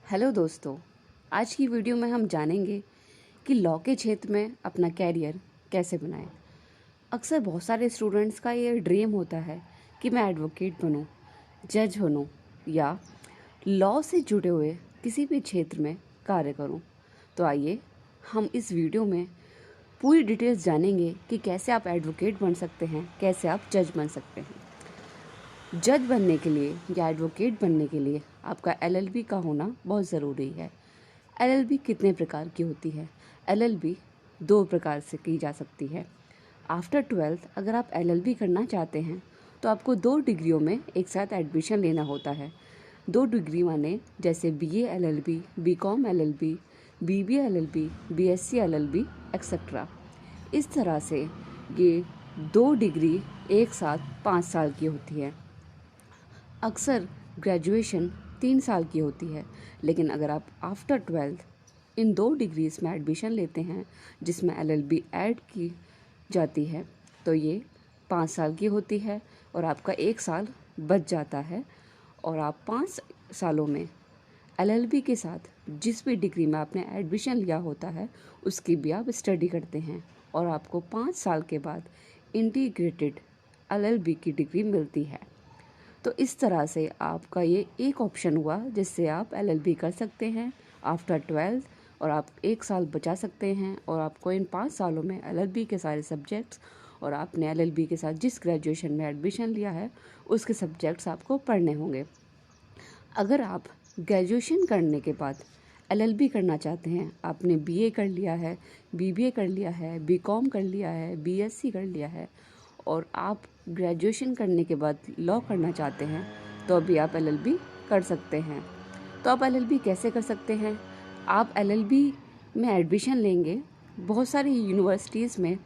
Hello दोस्तों, आज की वीडियो में हम जानेंगे कि लॉ के क्षेत्र में अपना कैरियर कैसे बनाएं। अक्सर बहुत सारे स्टूडेंट्स का ये ड्रीम होता है कि मैं एडवोकेट बनूं, जज बनूं या लॉ से जुड़े हुए किसी भी क्षेत्र में कार्य करूं। तो आइए हम इस वीडियो में पूरी डिटेल्स जानेंगे कि कैसे आप एडवोकेट बन सकते हैं, कैसे आप जज बन सकते हैं। जज बनने के लिए या एडवोकेट बनने के लिए आपका एलएलबी का होना बहुत ज़रूरी है। एलएलबी कितने प्रकार की होती है? एलएलबी 2 प्रकार से की जा सकती है। आफ्टर 12th अगर आप एलएलबी करना चाहते हैं तो आपको 2 डिग्रियों में एक साथ एडमिशन लेना होता है। 2 डिग्री माने जैसे BA LLB, BCom LLB, BBA LLB, BSc LLB etcetera. इस तरह से ये 2 डिग्री एक साथ 5 साल की होती है। अक्सर ग्रेजुएशन 3 साल की होती है, लेकिन अगर आप आफ्टर 12th इन 2 डिग्रीज़ में एडमिशन लेते हैं जिसमें एलएलबी ऐड की जाती है तो ये 5 साल की होती है और आपका 1 साल बच जाता है और आप 5 सालों में एलएलबी के साथ जिस भी डिग्री में आपने एडमिशन लिया होता है उसकी भी आप स्टडी करते हैं और आपको 5 साल के बाद इंटीग्रेटेड एलएलबी की डिग्री मिलती है। तो इस तरह से आपका ये एक ऑप्शन हुआ जिससे आप एलएलबी कर सकते हैं आफ्टर 12th और आप 1 साल बचा सकते हैं और आपको इन 5 सालों में एलएलबी के सारे सब्जेक्ट्स और आपने एलएलबी के साथ जिस ग्रेजुएशन में एडमिशन लिया है उसके सब्जेक्ट्स आपको पढ़ने होंगे। अगर आप ग्रेजुएशन करने के बाद एलएलबी करना चाहते हैं, आपने बीए कर लिया है, बीबीए कर लिया है, बीकॉम कर लिया है, बीएससी कर लिया है और आप ग्रेजुएशन करने के बाद लॉ करना चाहते हैं तो अभी आप एलएलबी कर सकते हैं। तो आप एलएलबी कैसे कर सकते हैं? आप एलएलबी में एडमिशन लेंगे। बहुत सारी यूनिवर्सिटीज़ में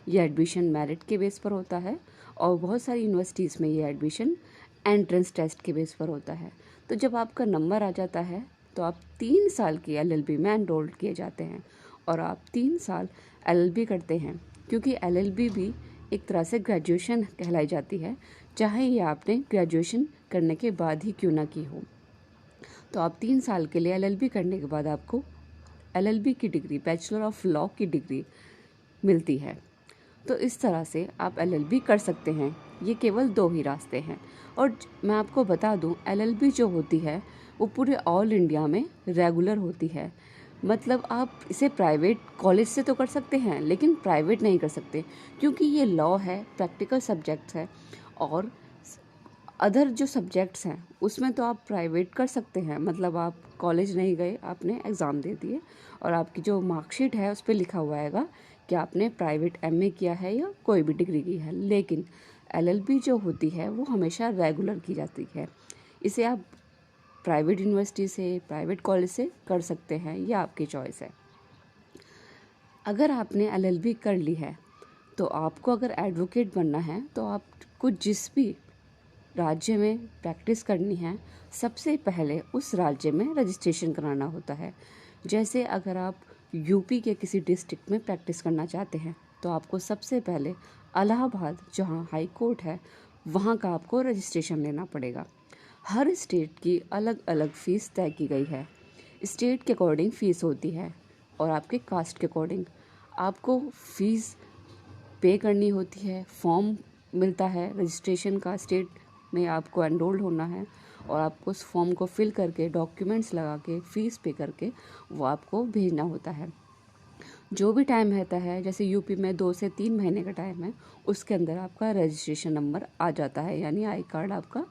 ये एडमिशन मेरिट के बेस पर होता है और बहुत सारी यूनिवर्सिटीज़ में ये एडमिशन एंट्रेंस टेस्ट के बेस पर होता है। तो जब आपका नंबर आ जाता है तो आप 3 साल की एलएलबी में एनरोल्ड किए जाते हैं और आप 3 साल एलएलबी करते हैं, क्योंकि एलएलबी भी एक तरह से ग्रेजुएशन कहलाई जाती है, चाहे ये आपने ग्रेजुएशन करने के बाद ही क्यों ना की हो। तो आप 3 साल के लिए एलएलबी करने के बाद आपको एलएलबी की डिग्री, बैचलर ऑफ लॉ की डिग्री मिलती है। तो इस तरह से आप एलएलबी कर सकते हैं। ये केवल 2 ही रास्ते हैं और मैं आपको बता दूं, एलएलबी जो होती है वो पूरे ऑल इंडिया में रेगुलर होती है। मतलब आप इसे प्राइवेट कॉलेज से तो कर सकते हैं लेकिन प्राइवेट नहीं कर सकते, क्योंकि ये लॉ है, प्रैक्टिकल सब्जेक्ट्स है और अदर जो सब्जेक्ट्स हैं उसमें तो आप प्राइवेट कर सकते हैं। मतलब आप कॉलेज नहीं गए, आपने एग्ज़ाम दे दिए और आपकी जो मार्कशीट है उस पर लिखा हुआ आएगा कि आपने प्राइवेट एमए किया है या कोई भी डिग्री की है। लेकिन एलएलबी जो होती है वो हमेशा रेगुलर की जाती है। इसे आप प्राइवेट यूनिवर्सिटी से, प्राइवेट कॉलेज से कर सकते हैं, यह आपकी चॉइस है। अगर आपने एलएलबी कर ली है तो आपको अगर एडवोकेट बनना है तो आपको जिस भी राज्य में प्रैक्टिस करनी है सबसे पहले उस राज्य में रजिस्ट्रेशन कराना होता है। जैसे अगर आप यूपी के किसी डिस्ट्रिक्ट में प्रैक्टिस करना चाहते हैं तो आपको सबसे पहले इलाहाबाद, जहाँ हाई कोर्ट है, वहाँ का आपको रजिस्ट्रेशन लेना पड़ेगा। हर स्टेट की अलग अलग फ़ीस तय की गई है। स्टेट के अकॉर्डिंग फ़ीस होती है और आपके कास्ट के अकॉर्डिंग आपको फ़ीस पे करनी होती है। फॉर्म मिलता है रजिस्ट्रेशन का, स्टेट में आपको एनरोल्ड होना है और आपको उस फॉर्म को फिल करके, डॉक्यूमेंट्स लगा के, फ़ीस पे करके वो आपको भेजना होता है। जो भी टाइम रहता है, जैसे यूपी में 2 से 3 महीने का टाइम है, उसके अंदर आपका रजिस्ट्रेशन नंबर आ जाता है, यानी आई कार्ड आपका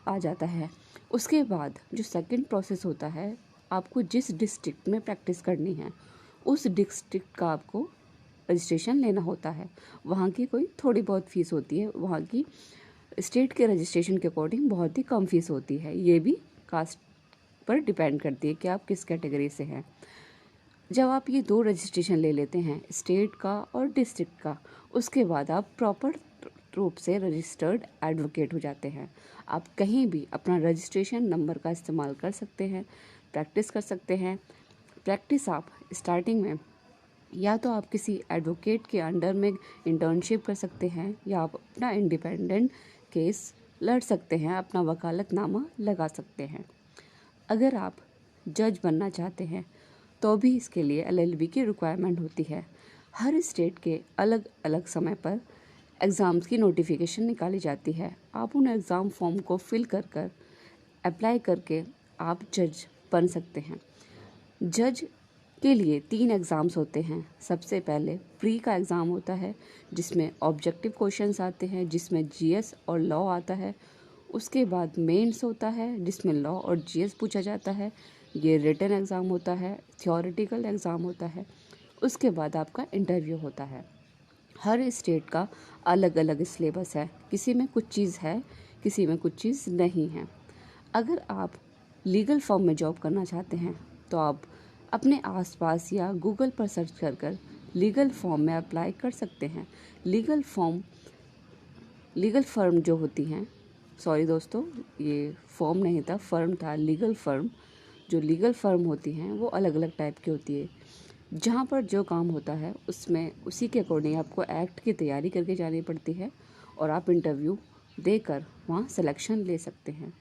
आ जाता है। उसके बाद जो सेकंड प्रोसेस होता है, आपको जिस डिस्ट्रिक्ट में प्रैक्टिस करनी है उस डिस्ट्रिक्ट का आपको रजिस्ट्रेशन लेना होता है। वहाँ की कोई थोड़ी बहुत फ़ीस होती है, वहाँ की स्टेट के रजिस्ट्रेशन के अकॉर्डिंग बहुत ही कम फीस होती है। ये भी कास्ट पर डिपेंड करती है कि आप किस कैटेगरी से हैं। जब आप ये 2 रजिस्ट्रेशन ले लेते हैं, स्टेट का और डिस्ट्रिक्ट का, उसके बाद आप प्रॉपर रूप से रजिस्टर्ड एडवोकेट हो जाते हैं। आप कहीं भी अपना रजिस्ट्रेशन नंबर का इस्तेमाल कर सकते हैं, प्रैक्टिस कर सकते हैं। प्रैक्टिस आप स्टार्टिंग में या तो आप किसी एडवोकेट के अंडर में इंटर्नशिप कर सकते हैं या आप अपना इंडिपेंडेंट केस लड़ सकते हैं, अपना वकालतनामा लगा सकते हैं। अगर आप जज बनना चाहते हैं तो भी इसके लिए LLB की रिक्वायरमेंट होती है। हर स्टेट के अलग अलग समय पर एग्ज़ाम्स की नोटिफिकेशन निकाली जाती है। आप उन एग्ज़ाम फॉर्म को फिल कर अप्लाई करके आप जज बन सकते हैं। जज के लिए 3 एग्ज़ाम्स होते हैं। सबसे पहले प्री का एग्ज़ाम होता है जिसमें ऑब्जेक्टिव क्वेश्चंस आते हैं, जिसमें GS और लॉ आता है। उसके बाद मेंस होता है जिसमें लॉ और GS पूछा जाता है। ये रिटन एग्ज़ाम होता है, थ्योरेटिकल एग्ज़ाम होता है। उसके बाद आपका इंटरव्यू होता है। हर स्टेट का अलग अलग सिलेबस है, किसी में कुछ चीज़ है, किसी में कुछ चीज़ नहीं है। अगर आप लीगल फर्म में जॉब करना चाहते हैं तो आप अपने आसपास या गूगल पर सर्च कर लीगल फर्म में अप्लाई कर सकते हैं। लीगल फर्म जो होती हैं, सॉरी दोस्तों, ये फर्म नहीं था, फर्म था, लीगल फर्म। जो लीगल फर्म होती हैं वो अलग अलग टाइप की होती है। जहाँ पर जो काम होता है उसमें उसी के अकॉर्डिंग आपको एक्ट की तैयारी करके जानी पड़ती है और आप इंटरव्यू देकर वहाँ सिलेक्शन ले सकते हैं।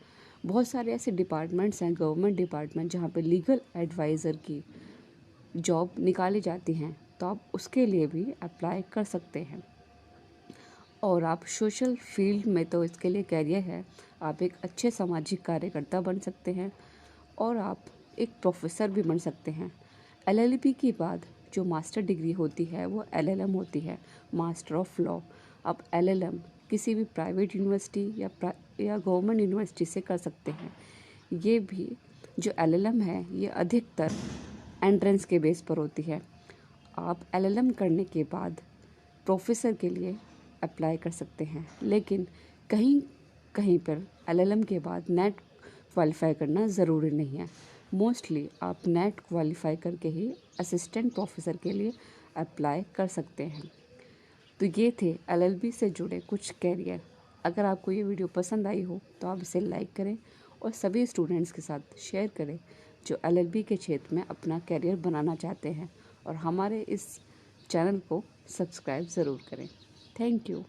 बहुत सारे ऐसे डिपार्टमेंट्स हैं, गवर्नमेंट डिपार्टमेंट, जहाँ पे लीगल एडवाइज़र की जॉब निकाली जाती हैं, तो आप उसके लिए भी अप्लाई कर सकते हैं। और आप सोशल फील्ड में तो इसके लिए कैरियर है, आप एक अच्छे सामाजिक कार्यकर्ता बन सकते हैं और आप एक प्रोफेसर भी बन सकते हैं। LLB के बाद जो मास्टर डिग्री होती है वो LLM होती है, मास्टर ऑफ लॉ। आप LLM किसी भी प्राइवेट यूनिवर्सिटी या गवर्नमेंट यूनिवर्सिटी से कर सकते हैं। ये भी जो LLM है ये अधिकतर एंट्रेंस के बेस पर होती है। आप LLM करने के बाद प्रोफेसर के लिए अप्लाई कर सकते हैं, लेकिन कहीं कहीं पर LLM के बाद नेट क्वालिफाई करना ज़रूरी नहीं है। मोस्टली आप नेट क्वालिफाई करके ही असिस्टेंट प्रोफेसर के लिए अप्लाई कर सकते हैं। तो ये थे LLB से जुड़े कुछ कैरियर। अगर आपको ये वीडियो पसंद आई हो तो आप इसे लाइक करें और सभी स्टूडेंट्स के साथ शेयर करें जो LLB के क्षेत्र में अपना कैरियर बनाना चाहते हैं, और हमारे इस चैनल को सब्सक्राइब ज़रूर करें। Thank you.